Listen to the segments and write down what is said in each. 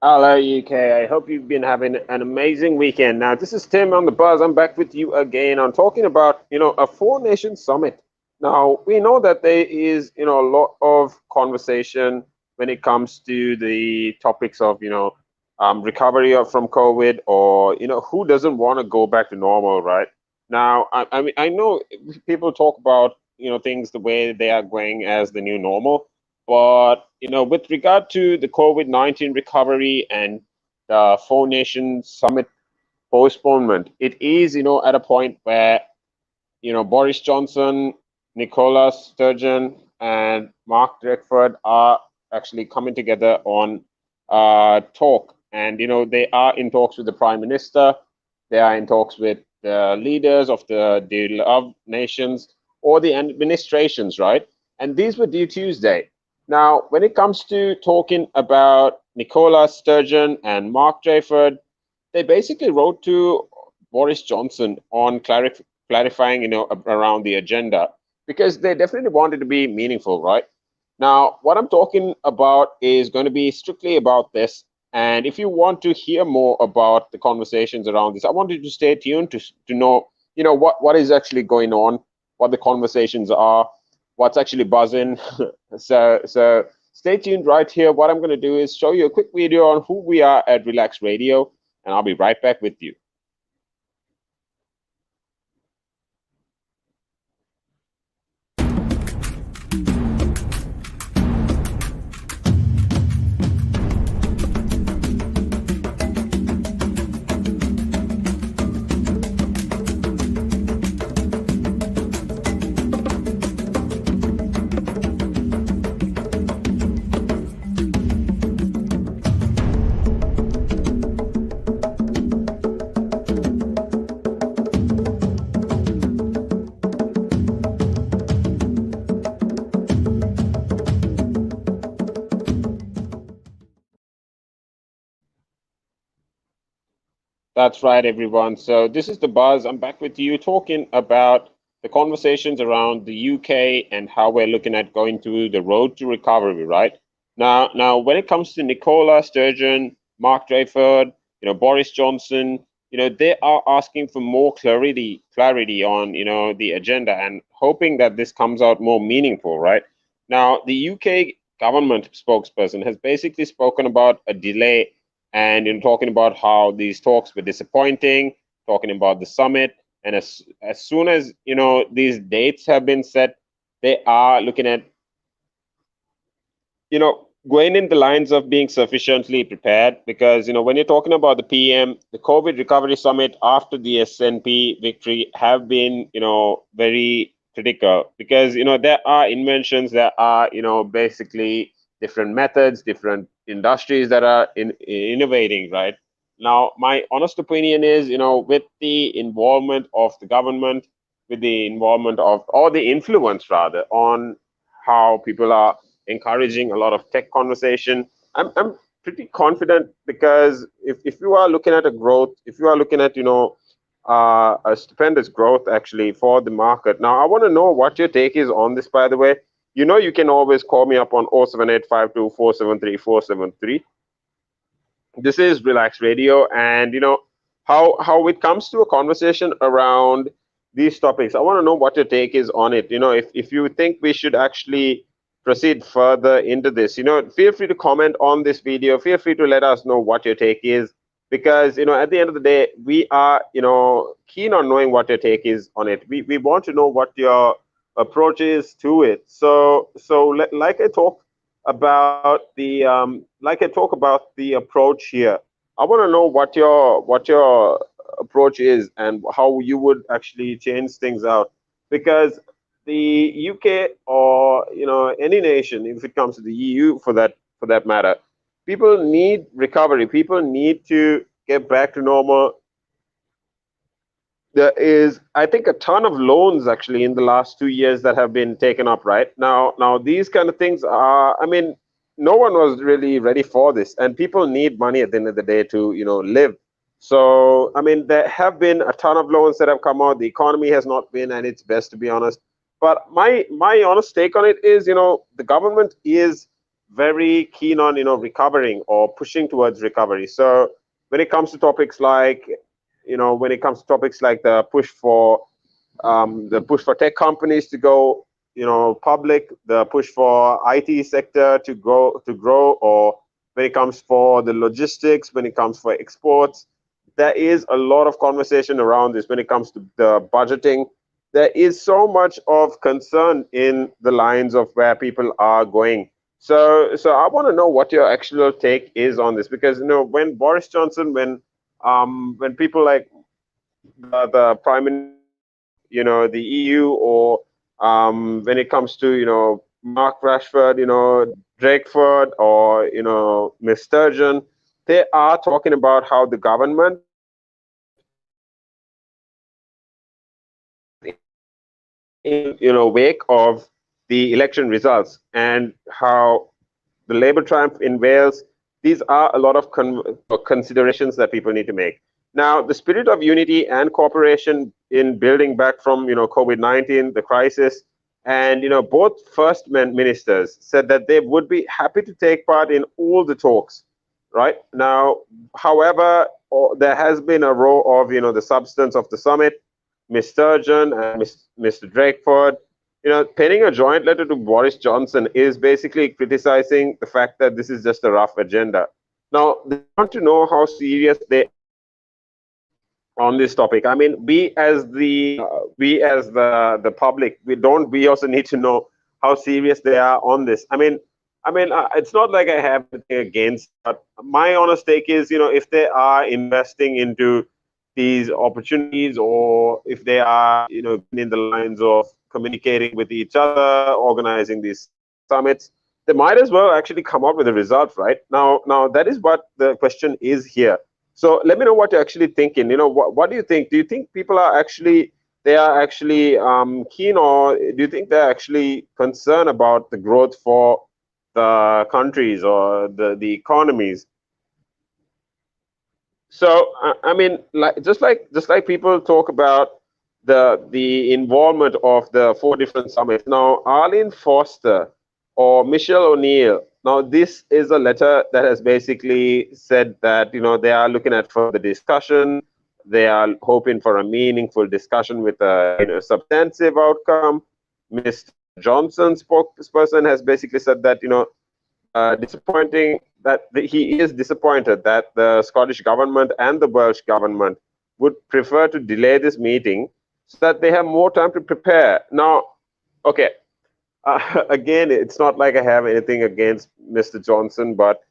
Hello, UK. I hope you've been having an amazing weekend. Now, this is Tim on the buzz. I'm back with you again on talking about, a four-nation summit. Now, we know that there is, a lot of conversation when it comes to the topics of, recovery from COVID or, who doesn't want to go back to normal, right? Now, I mean, I know people talk about, things the way they are going as the new normal. But with regard to the COVID-19 recovery and the Four Nations Summit postponement, it is at a point where Boris Johnson, Nicola Sturgeon, and Mark Drakeford are actually coming together on talk, and they are in talks with the Prime Minister. They are in talks with the leaders of the devolved nations or the administrations, right? And these were due Tuesday. Now, when it comes to talking about Nicola Sturgeon and Mark Drakeford, they basically wrote to Boris Johnson on clarifying, around the agenda because they definitely wanted to be meaningful, right? Now, what I'm talking about is going to be strictly about this. And if you want to hear more about the conversations around this, I want you to stay tuned to know, what is actually going on, what the conversations are, what's actually buzzing. So stay tuned right here. What I'm going to do is show you a quick video on who we are at Relax Radio, and I'll be right back with you. That's right, everyone. So this is the buzz. I'm back with you talking about the conversations around the UK and how we're looking at going to the road to recovery, right? Now, when it comes to Nicola Sturgeon, Mark Drakeford, Boris Johnson, they are asking for more clarity on, the agenda and hoping that this comes out more meaningful, right? Now, the UK government spokesperson has basically spoken about a delay and in talking about how these talks were disappointing, talking about the summit, and as soon as these dates have been set, they are looking at going in the lines of being sufficiently prepared because when you're talking about the PM, the COVID recovery summit after the SNP victory have been very critical because there are inventions, there are basically different methods, different industries that are innovating, right? Now, my honest opinion is with the involvement of the government, with the involvement of or the influence rather on how people are encouraging a lot of tech conversation. I'm pretty confident because if you are looking at a growth, if you are looking at, a stupendous growth actually for the market. Now, I want to know what your take is on this, by the way. You can always call me up on 07852473473. This is Relax Radio, and how it comes to a conversation around these topics. I want to know what your take is on it. If you think we should actually proceed further into this, feel free to comment on this video. Feel free to let us know what your take is, because at the end of the day, we are keen on knowing what your take is on it. We want to know what your approach is to it. Like I talk about the approach here. I want to know what your approach is and how you would actually change things out, because the UK or any nation, if it comes to the EU for that matter, people need recovery. People need to get back to normal. There is, I think, a ton of loans actually in the last 2 years that have been taken up. Right now, these kind of things are. I mean, no one was really ready for this, and people need money at the end of the day to live. So, I mean, there have been a ton of loans that have come out. The economy has not been at its best, to be honest. But my honest take on it is, the government is very keen on, recovering or pushing towards recovery. So when it comes to topics like, when it comes to topics like the push for tech companies to go, public, the push for IT sector to grow, or when it comes for the logistics, when it comes for exports, there is a lot of conversation around this. When it comes to the budgeting, there is so much of concern in the lines of where people are going. So I want to know what your actual take is on this, because when Boris Johnson, when people like the Prime Minister, the EU, or when it comes to Mark Rashford, Drakeford, or Miss Sturgeon, they are talking about how the government in wake of the election results, and how the Labour triumph in Wales. These are a lot of considerations that people need to make. Now, the spirit of unity and cooperation in building back from COVID-19, the crisis, and both first ministers said that they would be happy to take part in all the talks. Right now, however, there has been a row of the substance of the summit. Miss Sturgeon and Mr. Drakeford, penning a joint letter to Boris Johnson is basically criticizing the fact that this is just a rough agenda. Now, they want to know how serious they on this topic. I mean, we as the public, we also need to know how serious they are on this. I mean, it's not like I have anything against, but my honest take is, if they are investing into these opportunities, or if they are, in the lines of communicating with each other, organizing these summits, they might as well actually come up with a result, right? Now that is what the question is here. So let me know what you're actually thinking. What do you think? Do you think people are actually keen, or do you think they're actually concerned about the growth for the countries or the economies? So I mean, like just like people talk about the involvement of the four different summits. Now, Arlene Foster or Michelle O'Neill. Now, this is a letter that has basically said that they are looking at further discussion. They are hoping for a meaningful discussion with a substantive outcome. Mr. Johnson, spokesperson, has basically said that disappointing that he is disappointed that the Scottish government and the Welsh government would prefer to delay this meeting so that they have more time to prepare. Now, okay, again, it's not like I have anything against Mr. Johnson, but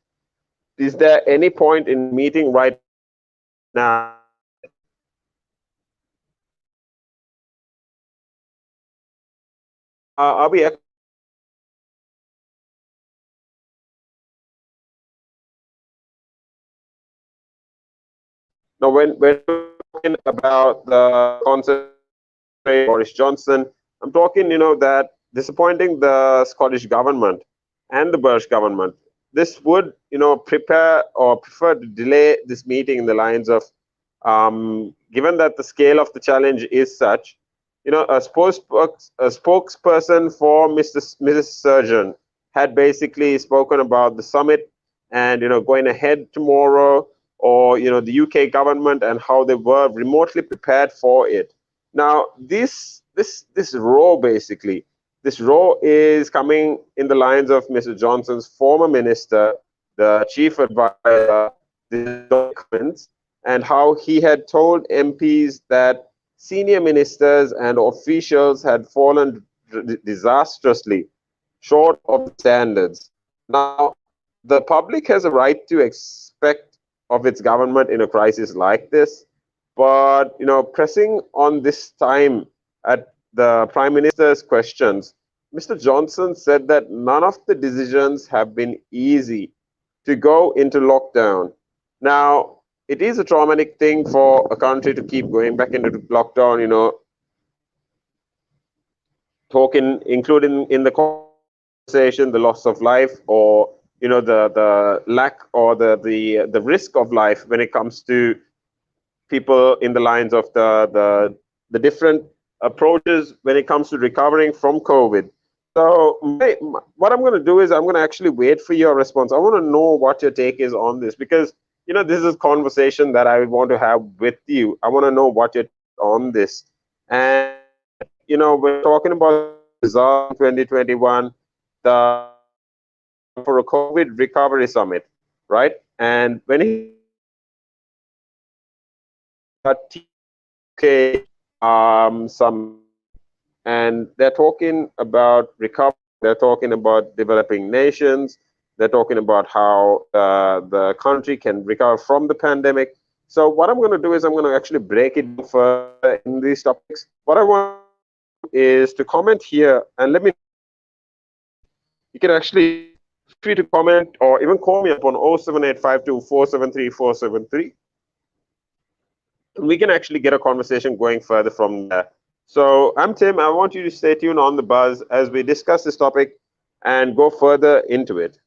is there any point in meeting right now? Are we now when we're talking about the concept Boris Johnson. I'm talking, that disappointing the Scottish government and the Welsh government. This would, prepare or prefer to delay this meeting in the lines of, given that the scale of the challenge is such, a spokesperson for Mrs. Surgeon had basically spoken about the summit and, going ahead tomorrow, or, the UK government and how they were remotely prepared for it. Now, this row basically, this row is coming in the lines of Mr. Johnson's former minister, the chief advisor, the documents, and how he had told MPs that senior ministers and officials had fallen disastrously short of the standards. Now, the public has a right to expect of its government in a crisis like this, but pressing on this time at the Prime Minister's questions, Mr. Johnson said that none of the decisions have been easy to go into lockdown. Now, it is a traumatic thing for a country to keep going back into lockdown, talking, including in the conversation, the loss of life, or the lack, or the risk of life when it comes to people in the lines of the different approaches when it comes to recovering from COVID. So what I'm going to do is I'm going to actually wait for your response. I want to know what your take is on this because this is conversation that I want to have with you. I want to know what your take on this. And we're talking about results in 2021, the for a COVID recovery summit, right? And when he TK summit, and they're talking about recovery. They're talking about developing nations. They're talking about how the country can recover from the pandemic. So what I'm going to do is I'm going to actually break it down further in these topics. What I want is to comment here and let me. You can actually feel free to comment or even call me up on 07852 and we can actually get a conversation going further from there. So I'm Tim. I want you to stay tuned on the buzz as we discuss this topic and go further into it.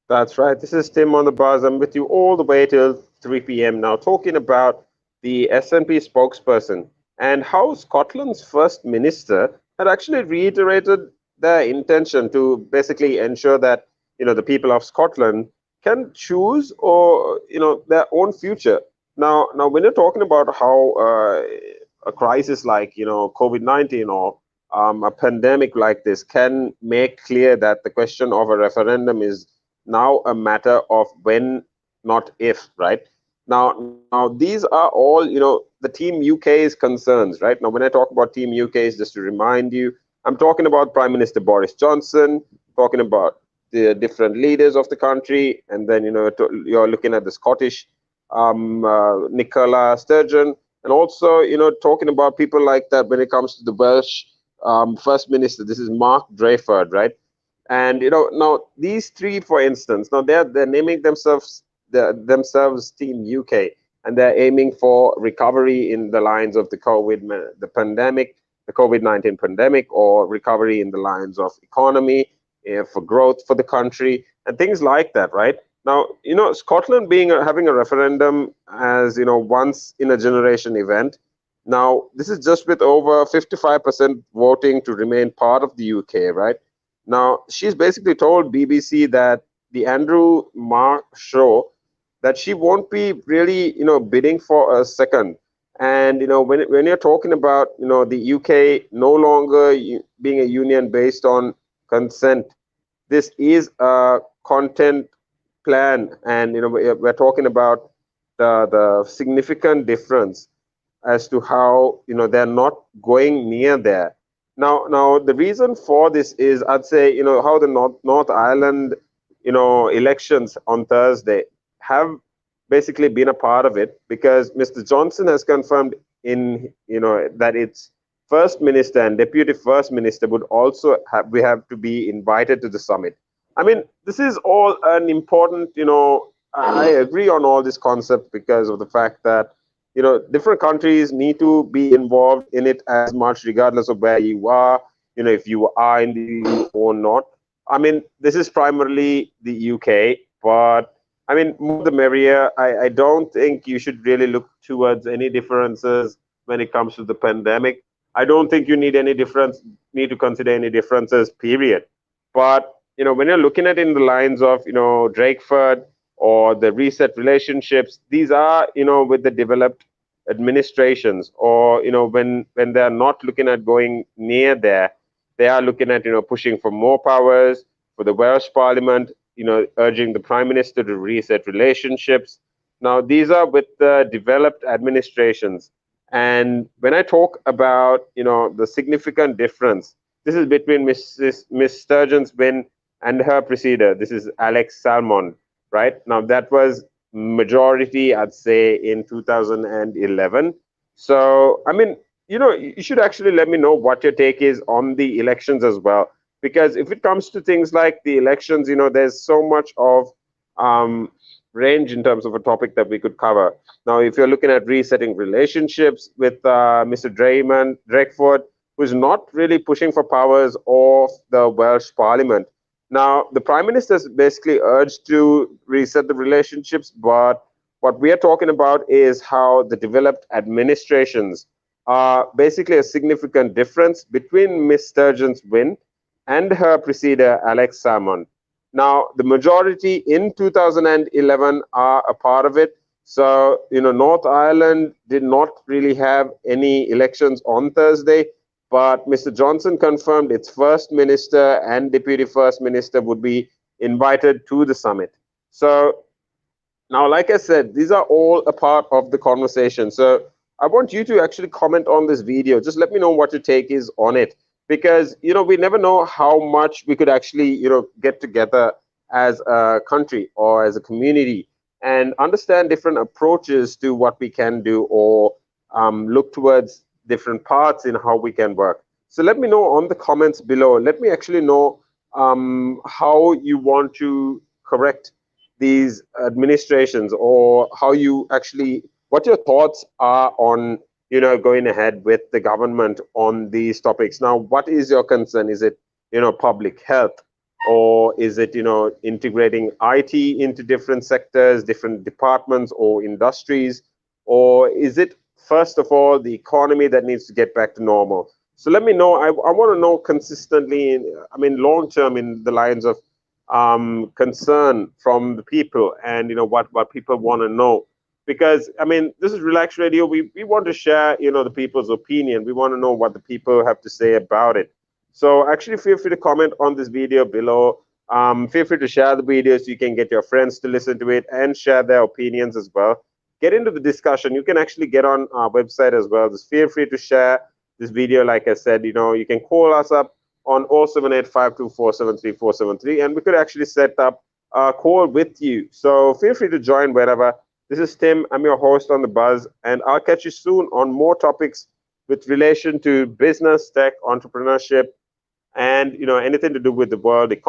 That's right. This is Tim on the buzz. I'm with you all the way till 3 p.m. now, talking about the SNP spokesperson and how Scotland's first minister had actually reiterated their intention to basically ensure that the people of Scotland can choose or their own future. Now, when you're talking about how a crisis like COVID-19 or a pandemic like this can make clear that the question of a referendum is now a matter of when, not if, right? Now these are all, the Team UK's concerns, right? Now, when I talk about Team UK's, just to remind you, I'm talking about Prime Minister Boris Johnson, talking about the different leaders of the country, and then, you're looking at the Scottish Nicola Sturgeon, and also, talking about people like that when it comes to the Welsh First Minister. This is Mark Drayford, right? And now these three, for instance, now they're naming themselves Team UK, and they're aiming for recovery in the lines of the pandemic, the COVID-19 pandemic, or recovery in the lines of economy, for growth for the country, and things like that, right? Now, Scotland having a referendum as once in a generation event. Now, this is just with over 55% voting to remain part of the UK, right? Now, she's basically told BBC that the Andrew Marr show that she won't be really, bidding for a second. And, when you're talking about, the UK no longer being a union based on consent, this is a content plan. And, we're talking about the significant difference as to how they're not going near there. Now the reason for this is, I'd say, how the North Ireland elections on Thursday have basically been a part of it, because Mr. Johnson has confirmed in that its first minister and deputy first minister would also have to be invited to the summit. I mean, this is all an important, I agree on all this concept because of the fact that different countries need to be involved in it as much, regardless of where you are, if you are in the EU or not. I mean, this is primarily the UK, but I mean, more the merrier. I don't think you should really look towards any differences when it comes to the pandemic. I don't think you need to consider any differences, period. But when you're looking at in the lines of Drakeford or the reset relationships, these are with the developed administrations, or when they're not looking at going near there, they are looking at pushing for more powers for the Welsh Parliament, urging the Prime Minister to reset relationships. Now these are with the developed administrations. And when I talk about the significant difference, this is between Miss Sturgeon's win and her preceder. This is Alex Salmond, right? Now that was majority, I'd say, in 2011. So, I mean, you should actually let me know what your take is on the elections as well. Because if it comes to things like the elections, there's so much of um, range in terms of a topic that we could cover. Now, if you're looking at resetting relationships with Mr. Drakeford, who's not really pushing for powers of the Welsh Parliament. Now, the Prime Minister is basically urged to reset the relationships, but what we are talking about is how the developed administrations are basically a significant difference between Miss Sturgeon's win and her preceder, Alex Salmond. Now, the majority in 2011 are a part of it. So, North Ireland did not really have any elections on Thursday, but Mr. Johnson confirmed its first minister and deputy first minister would be invited to the summit. So now, like I said, these are all a part of the conversation. So I want you to actually comment on this video. Just let me know what your take is on it, because we never know how much we could actually get together as a country or as a community and understand different approaches to what we can do, or look towards different paths in how we can work. So let me know on the comments below. Let me actually know how you want to correct these administrations, or how you actually, what your thoughts are on going ahead with the government on these topics. Now, what is your concern? Is it public health, or is it, integrating IT into different sectors, different departments or industries, or is it first of all the economy that needs to get back to normal? So let me know. I want to know consistently, I mean, long term, in the lines of concern from the people, and what people want to know. Because I mean, this is Relax Radio. We want to share, the people's opinion. We want to know what the people have to say about it. So actually, feel free to comment on this video below. Feel free to share the video so you can get your friends to listen to it and share their opinions as well. Get into the discussion. You can actually get on our website as well. Just feel free to share this video. Like I said, you can call us up on 078 and we could actually set up a call with you. So feel free to join wherever. This is Tim. I'm your host on the Buzz, and I'll catch you soon on more topics with relation to business, tech, entrepreneurship, and anything to do with the world economy.